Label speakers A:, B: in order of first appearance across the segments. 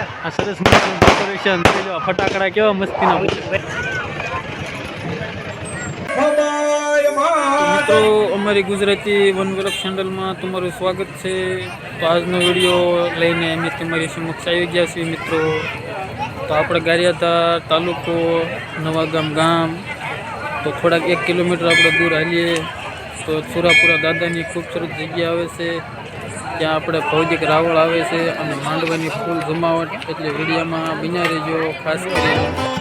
A: આ સરસ મજાનું ડેકોરેશન થયેલું, ફટાકડા કેવા મસ્તીના. મિત્રો, અમારી ગુજરાતી વન વરખ ચેનલમાં તમારું સ્વાગત છે. તો આજનો વિડીયો લઈને અમે તમારી સમક્ષ આવી ગયા છીએ મિત્રો. તો આપણે ગારિયાધાર તાલુકો નવાગામ ગામ, તો થોડાક 1 કિલોમીટર આપણે દૂર હાલીએ તો સુરાપુરા દાદાની ખૂબસૂરત જગ્યા આવે છે. ત્યાં આપણે ભૌતિક રાવળ આવે છે અને માંડવાની ફૂલ જમાવટ, એટલે વિડીયોમાં બન્યા રહેજો ખાસ કરીને.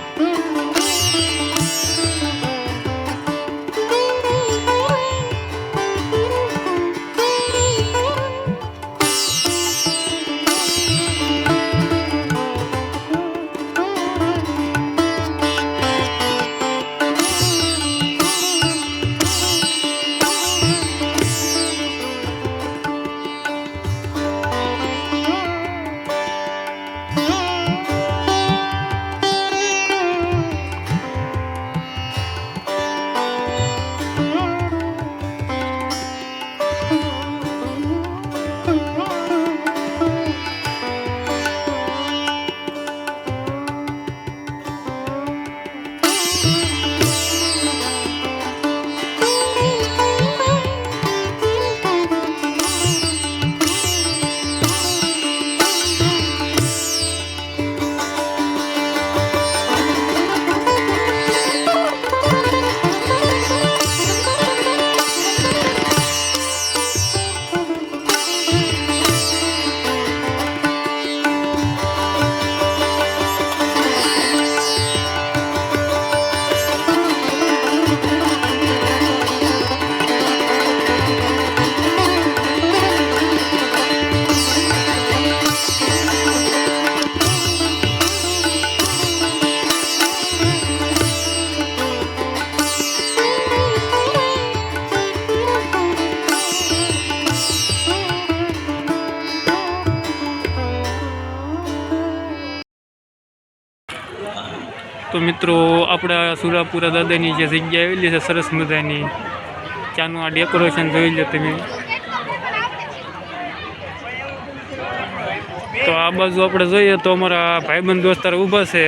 A: તો મિત્રો, આપણે સુરાપુરા દાદાની જે જગ્યા આવેલી છે સરસ મજાની, ત્યાંનું આ ડેકોરેશન જોઈ લો તમે. તો આ બાજુ આપણે જોઈએ તો અમારા ભાઈબંધ દોસ્તાર ઊભા છે.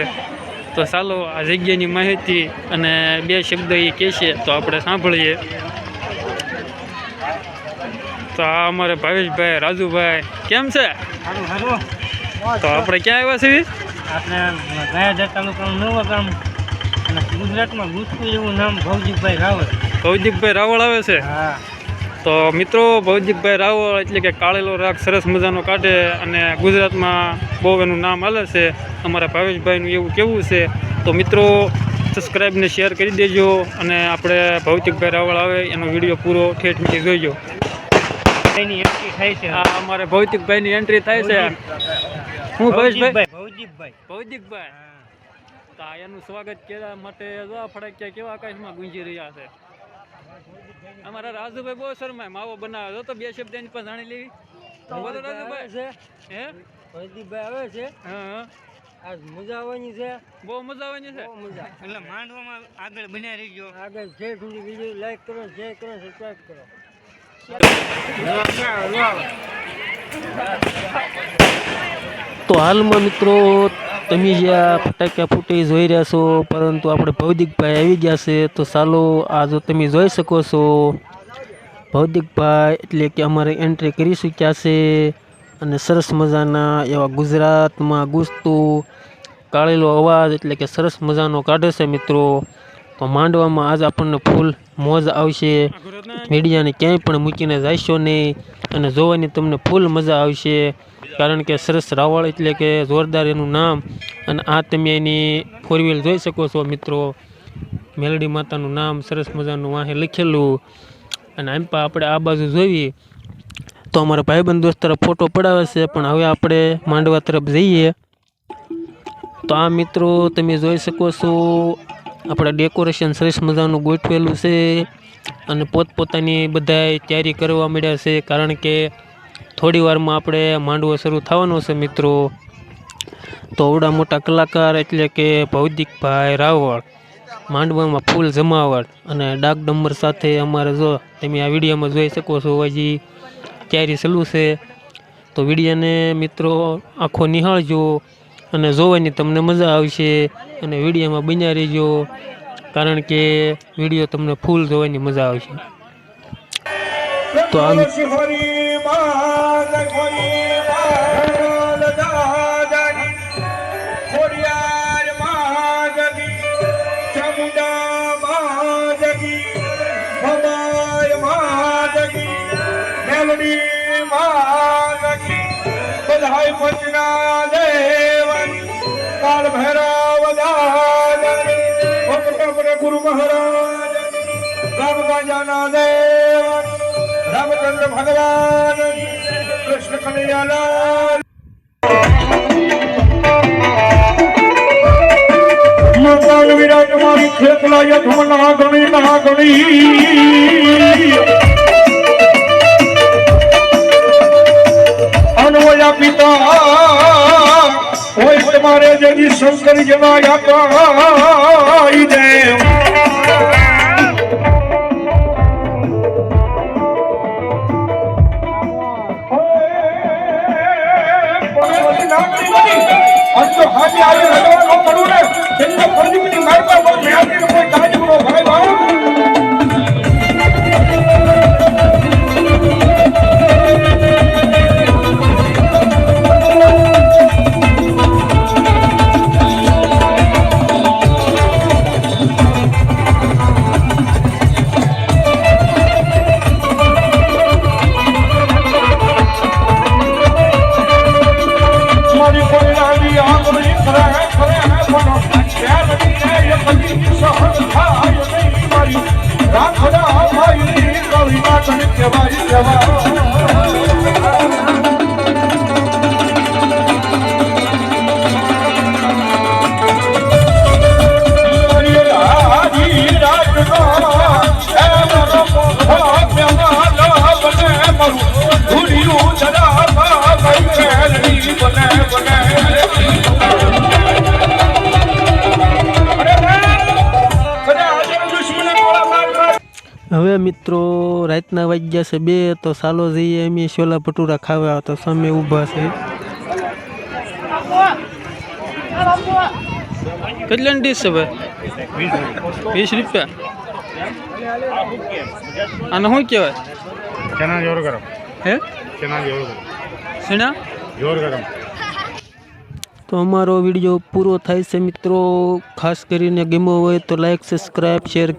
A: તો ચાલો આ જગ્યાની માહિતી અને 2 શબ્દ એ કહેશે તો આપણે સાંભળીએ. તો આ અમારે ભાવેશભાઈ, રાજુભાઈ, કેમ છે? તો આપણે ક્યાં આવ્યા છીએ?
B: આપણે ગારિયાધાર તાલુકાનું નવાગામ અને ગુજરાતમાં ગુજતું એવું નામ ભૌતિકભાઈ રાવળ.
A: ભૌતિકભાઈ રાવળ આવે છે.
B: હા.
A: તો મિત્રો, ભૌતિકભાઈ રાવળ એટલે કે કાળેલો રાગ સરસ મજાનો કાઢે અને ગુજરાતમાં બહુ એનું નામ હાલે છે. અમારા ભાવેશભાઈનું એવું કેવું છે. તો મિત્રો, સબસ્ક્રાઈબ ને શેર કરી દેજો અને આપણે ભૌતિકભાઈ રાવળ આવે એનો વિડીયો પૂરો ઠેઠ મીઠી જોઈજો.
B: એની એન્ટ્રી થાય છે.
A: હા, અમારે ભૌતિકભાઈની એન્ટ્રી થાય છે. હું ભાવેશભાઈ ભૌતિકભાઈ. તો એનું સ્વાગત કરવા માટે ફટાકિયા કેવા આકાશમાં ગુંજી રહ્યા છે. અમારા રાજુભાઈ બહુ શરમાય, માવો બનાવે તો 2 શબ્દ એની પાસે જાણી લેવી. બોલો રાજુભાઈ. છે હે
B: ભૌતિકભાઈ આવે છે.
A: હા,
B: આજ મજા આવવાની છે.
A: બહુ મજા આવવાની છે.
B: એટલે માંડવામાં આગળ બન્યા રહીજો. આગળ શેર સુધી વિડીયો લાઈક કરો, શેર કરો, સબસ્ક્રાઈબ કરો.
C: તો હાલમાં મિત્રો, તમે જે આ ફટાક્યા ફૂટી જોઈ રહ્યા છો, પરંતુ આપણે ભૌતિકભાઈ આવી ગયા છે. તો ચાલો આ જો તમે જોઈ શકો છો, ભૌતિકભાઈ એટલે કે અમારે એન્ટ્રી કરી ચૂક્યા છે અને સરસ મજાના એવા ગુજરાતમાં ગુજતું કાળેલો અવાજ એટલે કે સરસ મજાનો કાઢે છે મિત્રો. તો માંડવામાં આજ આપણને ફૂલ મોજ આવશે. મીડિયાને ક્યાંય પણ મૂકીને જશો નહીં અને જોવાની તમને ફૂલ મજા આવશે, કારણ કે સરસ રાવળ એટલે કે જોરદાર એનું નામ. અને આ તમે એની 4 વ્હીલ જોઈ શકો છો મિત્રો. મેલડી માતાનું નામ સરસ મજાનું વાહે લખેલું. અને આમ પણ આપણે આ બાજુ જોઈએ તો અમારા ભાઈબંધ દોસ્તાર ફોટો પડાવે છે. પણ હવે આપણે માંડવા તરફ જઈએ. તો આ મિત્રો તમે જોઈ શકો છો, આપણે ડેકોરેશન સરસ મજાનું ગોઠવેલું છે અને પોતપોતાની બધાય તૈયારી કરવા માંડ્યા છે, કારણ કે થોડી વારમાં આપણે માંડવો શરૂ થવાનો છે મિત્રો. તો આવડા મોટા કલાકાર એટલે કે ભૌતિકભાઈ રાવળ, માંડવામાં ફૂલ જમાવટ અને ડાક ડમર સાથે અમારે જો તમે આ વિડીયોમાં જોઈ શકો છો, હજી તૈયારી ચાલુ છે. તો તો વિડીયોને મિત્રો આખો નિહાળજો અને જોવાની તમને મજા આવશે અને વિડીયોમાં બન્યા રહેજો કારણ કે વિડીયો તમને ફૂલ જોવાની મજા આવશે. તો આ
D: काल भैरव गुरु महाराज राम गंजाना देव रामचंद्र भगवान कृष्ण कन्हैयालाल मंगल विराट मारी खेतला यथम नागणी अनवया पिता होय तुम्हारे जगी शंकर जमाया पाई देव तो हाथी आगे हटवा पड़ू ने जिनका फर्जी की मारता वो ध्यान के कोई काज करो भाई बाबू
C: હવે મિત્રો રાતના વાગ્યા છે 2 તો ચાલો જઈએ અમે છોલા ભટુરા ખાવા તો સામે ઊભા છે.
A: કેટલાની ડીશ છે ભાઈ? 20 રૂપિયા. આને શું કહેવાય?
D: चना जोर गरम
A: હે
D: चना जोर गरम
A: શેના?
D: जोर गरम
C: તો અમારો વિડીયો પૂરો થાય છે મિત્રો. ખાસ કરીને ગમ્યો હોય તો લાઈક સબસ્ક્રાઈબ શેર